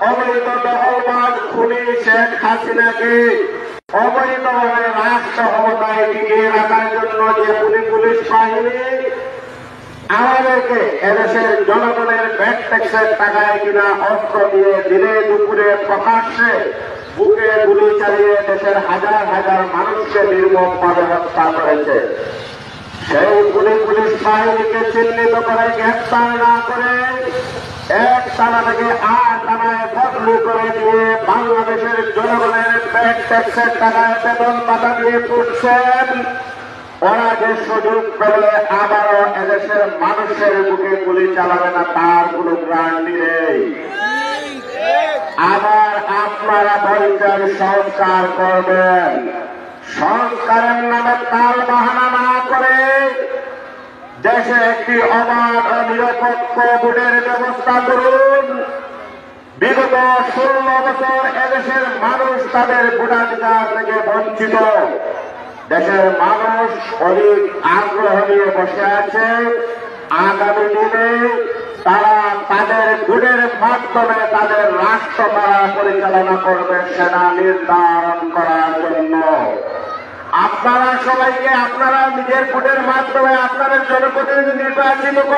অবৈধ দখলবাজ খুনি শেখ হাসিনাকে অবৈধভাবে রাষ্ট্র ক্ষমতায় টিকিয়ে রাখার জন্য যে পুলিশ বাহিনী আমাদেরকে এদেশের জনগণের ভ্যাট ট্যাক্সের টাকায় কিনা অস্ত্র দিয়ে দিনে দুপুরে প্রকাশ্যে বুকে গুলি চালিয়ে দেশের হাজার হাজার মানুষকে নির্মমভাবে হত্যা করেছে, সেই পুলিশ বাহিনীকে চিহ্নিত করে গ্রেফতার না করে এক থানা থেকে আর থানায় বদলি করে দিয়ে বাংলাদেশের জনগণের ভ্যাট ট্যাক্সের টাকায় বেতন ভাতা দিয়ে তুলছেন, ওরা যে সুযোগ পেলে আবারও এদেশের মানুষের বুকে গুলি চালাবে না তার কোন গ্যারান্টি নেই। আবার আপনারা বলছেন সংস্কার করবেন, সংস্কারের নামে তাল বাহানা না করে দেশে একটি অবাধ ও নিরপেক্ষ ভোটের ব্যবস্থা করুন। বিগত 16 বছর এদেশের মানুষ তাদের ভোটাধিকার থেকে বঞ্চিত, দেশের মানুষ অধিক আগ্রহ নিয়ে বসে আছে। আগামী দিনে তারা তাদের ভোটের মাধ্যমে তাদের রাষ্ট্র তারা পরিচালনা করবে সেটা নির্ধারণ করার জন্য আপনারা সবাইকে আপনারা নিজের ভোটের মাধ্যমে আপনাদের জনপ্রতিনিধি নির্বাচিত করতে